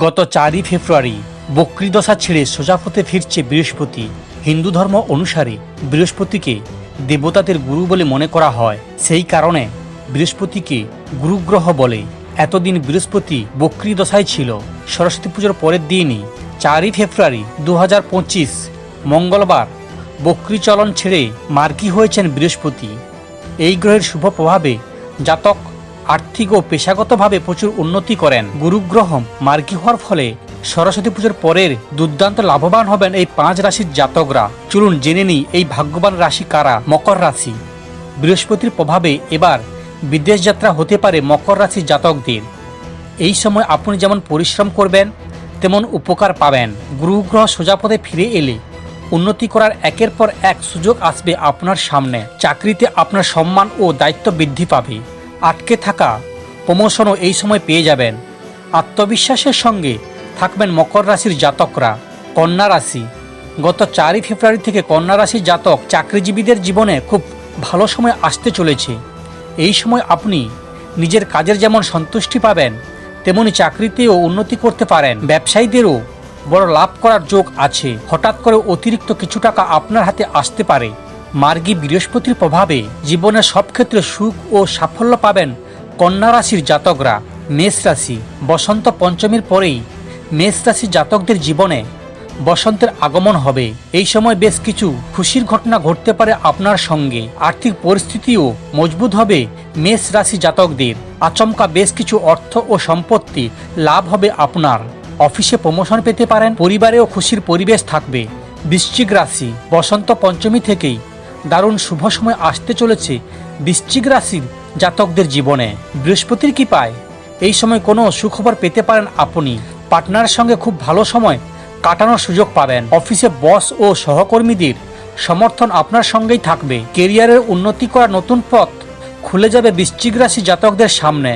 গত 4ই ফেব্রুয়ারি বক্রী দশা ছেড়ে সোজা পথে ফিরছে বৃহস্পতি। হিন্দু ধর্ম অনুসারে বৃহস্পতিকে দেবতাদের গুরু বলে মনে করা হয়, সেই কারণে বৃহস্পতিকে গুরুগ্রহ বলে। এতদিন বৃহস্পতি বক্রী দশায় ছিল। সরস্বতী পুজোর পরের দিনই 4ই ফেব্রুয়ারি 2025 মঙ্গলবার বক্রী চলন ছেড়ে মার্গী হয়েছেন বৃহস্পতি। এই গ্রহের শুভ প্রভাবে জাতক আর্থিক ও পেশাগতভাবে প্রচুর উন্নতি করেন। গুরুগ্রহ মার্গী হওয়ার ফলে সরস্বতী পুজোর পরের দুর্দান্ত লাভবান হবেন এই 5 রাশির জাতকরা। চলুন জেনে নিই এই ভাগ্যবান রাশি কারা। মকর রাশি। বৃহস্পতির প্রভাবে এবার বিদেশ যাত্রা হতে পারে মকর রাশির জাতকদের। এই সময় আপনি যেমন পরিশ্রম করবেন তেমন উপকার পাবেন। গুরুগ্রহ সোজাপথে ফিরে এলে উন্নতি করার একের পর এক সুযোগ আসবে আপনার সামনে। চাকরিতে আপনার সম্মান ও দায়িত্ব বৃদ্ধি পাবে। আটকে থাকা প্রমোশনও এই সময় পেয়ে যাবেন। আত্মবিশ্বাসের সঙ্গে থাকবেন মকর রাশির জাতকরা। কন্যা রাশি। গত 4ই ফেব্রুয়ারি থেকে কন্যা রাশির জাতক চাকরিজীবীদের জীবনে খুব ভালো সময় আসতে চলেছে। এই সময় আপনি নিজের কাজের যেমন সন্তুষ্টি পাবেন তেমনি চাকরিতেও উন্নতি করতে পারেন। ব্যবসায়ীদেরও বড় লাভ করার যোগ আছে। হঠাৎ করে অতিরিক্ত কিছু টাকা আপনার হাতে আসতে পারে। মার্গী বৃহস্পতির প্রভাবে জীবনের সব ক্ষেত্রে সুখ ও সাফল্য পাবেন কন্যা রাশির জাতকরা। মেষ রাশি। বসন্ত পঞ্চমীর পরেই মেষ রাশির জাতকদের জীবনে বসন্তের আগমন হবে। এই সময় বেশ কিছু খুশির ঘটনা ঘটতে পারে আপনার সঙ্গে। আর্থিক পরিস্থিতিও মজবুত হবে মেষ রাশি জাতকদের। আচমকা বেশ কিছু অর্থ ও সম্পত্তি লাভ হবে আপনার। অফিসে প্রমোশন পেতে পারেন। পরিবারেও খুশির পরিবেশ থাকবে। বৃশ্চিক রাশি। বসন্ত পঞ্চমী থেকেই দারুণ শুভ সময় আসতে চলেছে বৃশ্চিক রাশির জাতকদের জীবনে। বৃহস্পতির কৃপায় এই সময় কোনো সুখবর পেতে পারেন আপনি। পার্টনারের সঙ্গে খুব ভালো সময় কাটানোর সুযোগ পাবেন। অফিসে বস ও সহকর্মীদের সমর্থন আপনার সঙ্গেই থাকবে। কেরিয়ারের উন্নতি করার নতুন পথ খুলে যাবে বৃশ্চিক রাশি জাতকদের সামনে।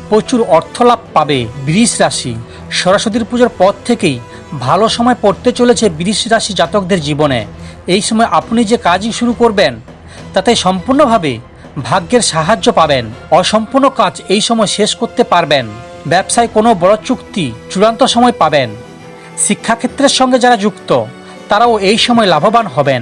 প্রচুর অর্থ লাভ পাবে বৃষ রাশি। সরস্বতীর পুজোর পর থেকেই ভালো সময় পড়তে চলেছে বৃষ রাশি জাতকদের জীবনে। এই সময় আপনি যে কাজই শুরু করবেন তাতে সম্পূর্ণভাবে ভাগ্যের সাহায্য পাবেন। অসম্পূর্ণ কাজ এই সময় শেষ করতে পারবেন। ব্যবসায় কোনো বড় চুক্তি চূড়ান্ত সময় পাবেন। শিক্ষাক্ষেত্রের সঙ্গে যারা যুক্ত তারাও এই সময় লাভবান হবেন।